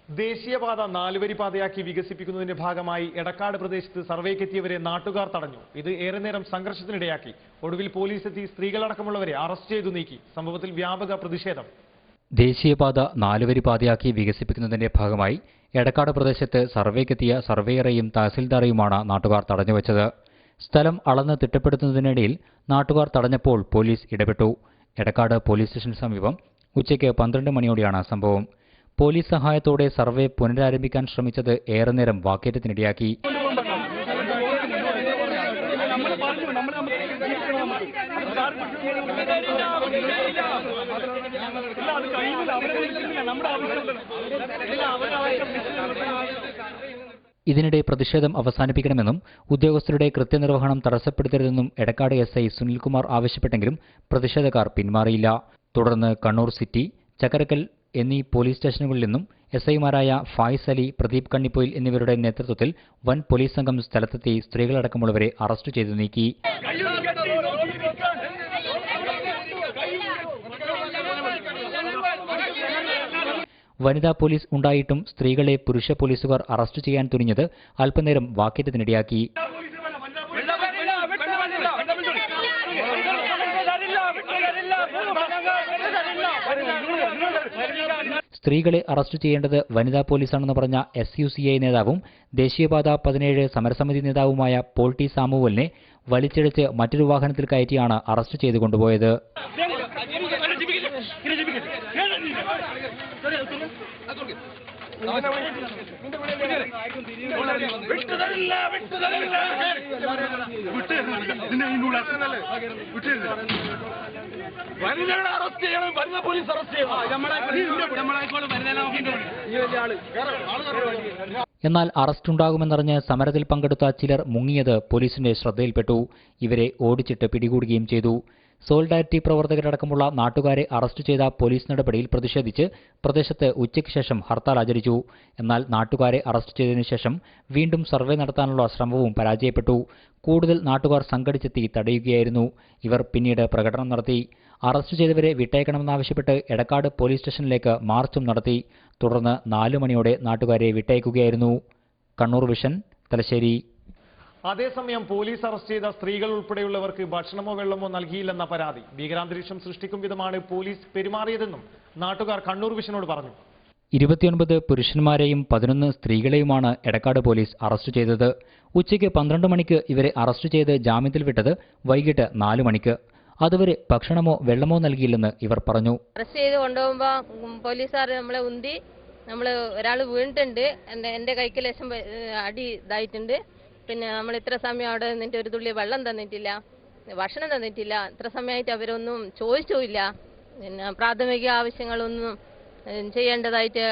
ദേശീയപാത 4 വരി പാതയാക്കി വികസിപ്പിക്കുന്നതിന്റെ ഭാഗമായി എടക്കാട് പ്രദേശത്ത് സർവേക്കെത്തിയവരെ നാട്ടുകാർ തടഞ്ഞു. ഇത് ഏറെ നേരം സംഘർഷത്തിനിടയാക്കി. ഒടുവിൽ പോലീസ് എത്തി സ്ത്രീകളടക്കമുള്ളവരെ അറസ്റ്റ് ചെയ്തു നീക്കി. സംഭവത്തിൽ വ്യാപക പ്രതിഷേധം. ദേശീയപാത 4 വരി പാതയാക്കി വികസിപ്പിക്കുന്നതിന്റെ ഭാഗമായി എടക്കാട് പ്രദേശത്ത് സർവേക്കെത്തിയ സർവേയറെയും തഹസിൽദാറെയുമാണ് നാട്ടുകാർ തടഞ്ഞുവച്ചത്. സ്ഥലം അളന്ന് തിട്ടപ്പെടുത്തുന്നതിനിടയിൽ നാട്ടുകാർ തടഞ്ഞപ്പോൾ പോലീസ് ഇടപെട്ടു. എടക്കാട് പോലീസ് സ്റ്റേഷന് സമീപം ഉച്ചയ്ക്ക് 12 മണിയോടെയാണ് സംഭവം. പോലീസ് സഹായത്തോടെ സർവേ പുനരാരംഭിക്കാൻ ശ്രമിച്ചത് ഏറെ നേരം വാക്കേറ്റത്തിനിടയാക്കി. ഇതിനിടെ പ്രതിഷേധം അവസാനിപ്പിക്കണമെന്നും ഉദ്യോഗസ്ഥരുടെ കൃത്യനിർവഹണം തടസ്സപ്പെടുത്തരുതെന്നും എടക്കാട് SI സുനിൽകുമാർ ആവശ്യപ്പെട്ടെങ്കിലും പ്രതിഷേധക്കാർ പിന്മാറിയില്ല. തുടർന്ന് കണ്ണൂർ സിറ്റി, ചക്കരക്കൽ എന്നീ പോലീസ് സ്റ്റേഷനുകളിൽ നിന്നും SIമാരായ ഫായിസ് അലി, പ്രദീപ് കണ്ണിപ്പൊയിൽ എന്നിവരുടെ നേതൃത്വത്തിൽ വൻ പോലീസ് സംഘം സ്ഥലത്തെത്തി സ്ത്രീകളടക്കമുള്ളവരെ അറസ്റ്റ് ചെയ്തു നീക്കി. വനിതാ പോലീസ് ഉണ്ടായിട്ടും സ്ത്രീകളെ പുരുഷ പോലീസുകാർ അറസ്റ്റ് ചെയ്യാൻ തുനിഞ്ഞത് അല്പനേരം വാക്കേറ്റത്തിനിടയാക്കി. സ്ത്രീകളെ അറസ്റ്റ് ചെയ്യേണ്ടത് വനിതാ പോലീസാണെന്ന് പറഞ്ഞ SUCI നേതാവും ദേശീയപാത 17 സമരസമിതി നേതാവുമായ പോൾ ടി സാമുവലിനെ വലിച്ചിഴച്ച് മറ്റൊരു വാഹനത്തിൽ കയറ്റിയാണ് അറസ്റ്റ് ചെയ്തു കൊണ്ടുപോയത്. എന്നാൽ അറസ്റ്റ് ഉണ്ടാകുമെന്നറിഞ്ഞ് സമരത്തിൽ പങ്കെടുത്ത ചിലർ മുങ്ങിയത് പോലീസിന്റെ ശ്രദ്ധയിൽപ്പെട്ടു. ഇവരെ ഓടിച്ചിട്ട് പിടികൂടുകയും ചെയ്തു. സോളിഡാരിറ്റി പ്രവർത്തകരടക്കമുള്ള നാട്ടുകാരെ അറസ്റ്റ് ചെയ്ത പോലീസ് നടപടിയിൽ പ്രതിഷേധിച്ച് പ്രദേശത്ത് ഉച്ചയ്ക്ക് ശേഷം ഹർത്താൽ ആചരിച്ചു. എന്നാൽ നാട്ടുകാരെ അറസ്റ്റ് ചെയ്തതിനു ശേഷം വീണ്ടും സർവേ നടത്താനുള്ള ശ്രമവും പരാജയപ്പെട്ടു. കൂടുതൽ നാട്ടുകാർ സംഘടിച്ചെത്തി തടയുകയായിരുന്നു. ഇവർ പിന്നീട് പ്രകടനം നടത്തി. അറസ്റ്റ് ചെയ്തവരെ വിട്ടയക്കണമെന്നാവശ്യപ്പെട്ട് എടക്കാട് പോലീസ് സ്റ്റേഷനിലേക്ക് മാർച്ചും നടത്തി. തുടർന്ന് 4 മണിയോടെ നാട്ടുകാരെ വിട്ടയക്കുകയായിരുന്നു. കണ്ണൂർ വിഷൻ, തലശ്ശേരി. അതേസമയം പോലീസ് അറസ്റ്റ് ചെയ്ത സ്ത്രീകൾ ഉൾപ്പെടെയുള്ളവർക്ക് ഭക്ഷണമോ വെള്ളമോ നൽകിയില്ലെന്ന പരാതി. ഭീകരാന്തരീക്ഷം സൃഷ്ടിക്കും വിധമാണ് പോലീസ് പെരുമാറിയതെന്നും നാട്ടുകാർ കണ്ണൂർ വിഷനോട് പറഞ്ഞു. 29 പുരുഷന്മാരെയും 11 സ്ത്രീകളെയുമാണ് എടക്കാട് പോലീസ് അറസ്റ്റ് ചെയ്തത്. ഉച്ചയ്ക്ക് 12 മണിക്ക് ഇവരെ അറസ്റ്റ് ചെയ്ത് ജാമ്യത്തിൽ വിട്ടത് വൈകിട്ട് 4 മണിക്ക്. അതുവരെ ഭക്ഷണമോ വെള്ളമോ നൽകിയില്ലെന്ന് ഇവർ പറഞ്ഞു. അറസ്റ്റ് ചെയ്ത് കൊണ്ടുപോകുമ്പോൾ പോലീസുകാർ നമ്മളെ ഉന്തി, ഒരാൾ വീണിട്ടുണ്ട്, എൻ്റെ കൈക്ക് ലേശം അടി ഇതായിട്ടുണ്ട്. പിന്നെ നമ്മൾ ഇത്ര സമയം അവിടെ നിന്നിട്ട് ഒരു തുള്ളി വെള്ളം തന്നിട്ടില്ല, ഭക്ഷണം തന്നിട്ടില്ല. ഇത്ര സമയമായിട്ട് അവരൊന്നും ചോദിച്ചില്ല. പിന്നെ പ്രാഥമിക ആവശ്യങ്ങളൊന്നും ചെയ്യേണ്ടതായിട്ട്.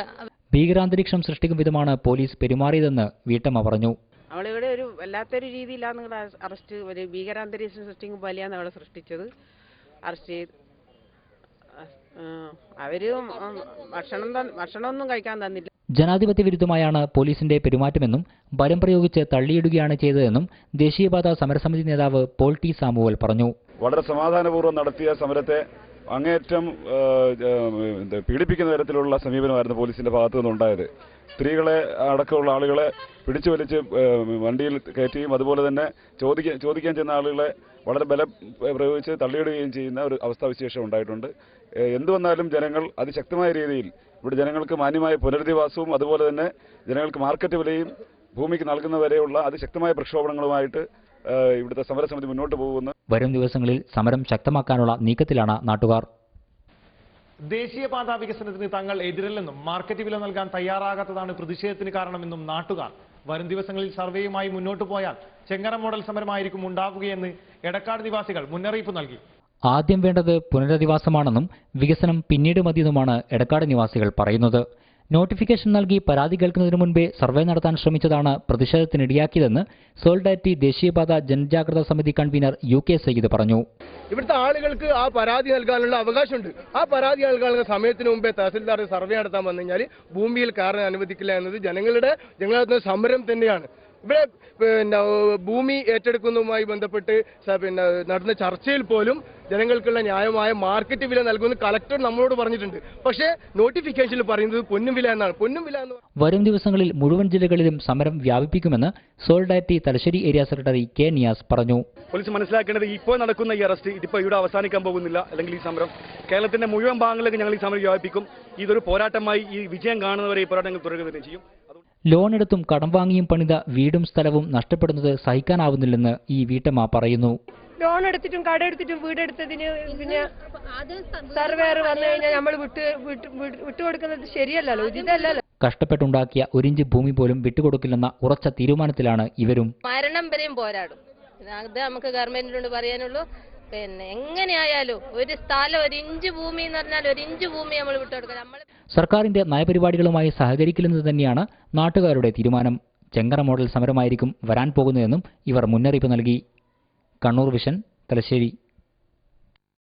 ഭീകരാന്തരീക്ഷം സൃഷ്ടിക്കും വിധമാണ് പോലീസ് പെരുമാറിയതെന്ന് വീട്ടമ്മ പറഞ്ഞു. അവളിവിടെ ഒരു വല്ലാത്തൊരു രീതിയിലാണ് നിങ്ങളുടെ അറസ്റ്റ്, ഒരു ഭീകരാന്തരീക്ഷം സൃഷ്ടിക്കും പോലെയാണ് അവളെ സൃഷ്ടിച്ചത്. അറസ്റ്റ് ചെയ്ത് അവര് ഭക്ഷണമൊന്നും കഴിക്കാൻ തന്നില്ല. ജനാധിപത്യ വിരുദ്ധമായാണ് പോലീസിന്റെ പെരുമാറ്റമെന്നും ബലം പ്രയോഗിച്ച് തള്ളിയിടുകയാണ് ചെയ്തതെന്നും ദേശീയപാത സമരസമിതി നേതാവ് പോൾ ടി സാമുവൽ പറഞ്ഞു. വളരെ സമാധാനപൂർവ്വം നടത്തിയ സമരത്തെ അങ്ങേയറ്റം പീഡിപ്പിക്കുന്ന തരത്തിലുള്ള സമീപനമായിരുന്നു പോലീസിന്റെ ഭാഗത്തു നിന്നുണ്ടായത്. സ്ത്രീകളെ അടക്കമുള്ള ആളുകളെ പിടിച്ചു വലിച്ച് വണ്ടിയിൽ കയറ്റുകയും അതുപോലെ തന്നെ ചോദിക്കാൻ ചെന്ന ആളുകളെ വളരെ ബലം പ്രയോഗിച്ച് തള്ളിയിടുകയും ചെയ്യുന്ന ഒരു അവസ്ഥാവിശേഷം ഉണ്ടായിട്ടുണ്ട്. എന്തു വന്നാലും ജനങ്ങൾ അതിശക്തമായ രീതിയിൽ ഇവിടെ ജനങ്ങൾക്ക് മാന്യമായ പുനരധിവാസവും അതുപോലെ തന്നെ ജനങ്ങൾക്ക് മാർക്കറ്റ് വിലയും ഭൂമിക്ക് നൽകുന്നവരെയുള്ള അതിശക്തമായ പ്രക്ഷോഭങ്ങളുമായിട്ട് ഇവിടുത്തെ സമരസമിതി മുന്നോട്ട് പോകുന്നു. വരും ദിവസങ്ങളിൽ സമരം ശക്തമാക്കാനുള്ള നീക്കത്തിലാണ് നാട്ടുകാർ. ദേശീയപാത വികസനത്തിന് തങ്ങൾ എതിരല്ലെന്നും മാർക്കറ്റ് വില നൽകാൻ തയ്യാറാകാത്തതാണ് പ്രതിഷേധത്തിന് കാരണമെന്നും നാട്ടുകാർ. വരും ദിവസങ്ങളിൽ സർവേയുമായി മുന്നോട്ടു പോയാൽ ചെങ്ങറ മോഡൽ സമരമായിരിക്കും ഉണ്ടാവുകയെന്ന് എടക്കാട് നിവാസികൾ മുന്നറിയിപ്പ് നൽകി. ആദ്യം വേണ്ടത് പുനരധിവാസമാണെന്നും വികസനം പിന്നീട് മതിയെന്നുമാണ് എടക്കാട് നിവാസികൾ പറയുന്നത്. നോട്ടിഫിക്കേഷൻ നൽകി പരാതി കേൾക്കുന്നതിന് മുൻപേ സർവേ നടത്താൻ ശ്രമിച്ചതാണ് പ്രതിഷേധത്തിനിടയാക്കിയതെന്ന് സോളിഡാരിറ്റി ദേശീയപാത ജനജാഗ്രതാ സമിതി കൺവീനർ UK സയ്യിദ് പറഞ്ഞു. ഇവിടുത്തെ ആളുകൾക്ക് ആ പരാതി നൽകാനുള്ള അവകാശമുണ്ട്. ആ പരാതി നൽകാനുള്ള സമയത്തിന് മുമ്പേ തഹസിൽദാർ സർവേ നടത്താൻ വന്നു കഴിഞ്ഞാൽ ഭൂമിയിൽ കയറാൻ അനുവദിക്കില്ല എന്നത് ജനങ്ങളുടെ സമരം തന്നെയാണ്. ഇവിടെ പിന്നെ ഭൂമി ഏറ്റെടുക്കുന്നതുമായി ബന്ധപ്പെട്ട് പിന്നെ നടന്ന ചർച്ചയിൽ പോലും ജനങ്ങൾക്കുള്ള ന്യായമായ മാർക്കറ്റ് വില നൽകുമെന്ന് കളക്ടർ നമ്മളോട് പറഞ്ഞിട്ടുണ്ട്. പക്ഷേ നോട്ടിഫിക്കേഷനിൽ പറയുന്നത് പൊന്നും വില എന്നാണ്. പൊന്നും വില എന്ന് വരും ദിവസങ്ങളിൽ മുഴുവൻ ജില്ലകളിലും സമരം വ്യാപിപ്പിക്കുമെന്ന് Solidarity Thalassery area secretary K Niyas പറഞ്ഞു. പോലീസ് മനസ്സിലാക്കേണ്ടത് ഇപ്പോൾ നടക്കുന്ന ഈ അറസ്റ്റ് ഇതിപ്പോൾ ഇവിടെ അവസാനിക്കാൻ പോകുന്നില്ല. അല്ലെങ്കിൽ ഈ സമരം കേരളത്തിന്റെ മുഴുവൻ ഭാഗങ്ങളിലേക്ക് ഞങ്ങൾ ഈ സമരം വ്യാപിപ്പിക്കും. ഇതൊരു പോരാട്ടമായി ഈ വിജയം കാണുന്നവരെ ഈ പോരാട്ടങ്ങൾ തുടരുക തന്നെ ചെയ്യും. ലോൺ എടുത്തും കടം വാങ്ങിയും പണിത വീടും സ്ഥലവും നഷ്ടപ്പെടുന്നത് സഹിക്കാനാവുന്നില്ലെന്ന് ഈ വീട്ടമ്മ പറയുന്നു. ലോൺ എടുത്തിട്ടും കടമെടുത്തിട്ടും വീടെടുത്തതിന് പിന്നെ സർവേർ വന്നു കഴിഞ്ഞാൽ നമ്മൾ വിട്ടുകൊടുക്കുന്നത് ശരിയല്ലല്ലോ, ഉചിതല്ലല്ലോ. കഷ്ടപ്പെട്ടുണ്ടാക്കിയ ഒരിഞ്ച് ഭൂമി പോലും വിട്ടുകൊടുക്കില്ലെന്ന ഉറച്ച തീരുമാനത്തിലാണ് ഇവരും. മരണം വരെയും പോരാടും. അത് നമുക്ക് ഗവൺമെന്റിനോട് പറയാനുള്ളൂ. പിന്നെ എങ്ങനെയായാലും ഒരു സ്ഥലം, ഒരു ഇഞ്ച് ഭൂമി എന്ന് പറഞ്ഞാൽ ഒരു ഇഞ്ച് ഭൂമി നമ്മൾ വിട്ടുകൊടുക്കണം. സർക്കാരിന്റെ നയപരിപാടികളുമായി സഹകരിക്കില്ലെന്ന് തന്നെയാണ് നാട്ടുകാരുടെ തീരുമാനം. ചെങ്കറ മോഡൽ സമരമായിരിക്കും വരാൻ പോകുന്നതെന്നും ഇവർ മുന്നറിയിപ്പ് നൽകി. കണ്ണൂർ വിഷൻ, തലശ്ശേരി.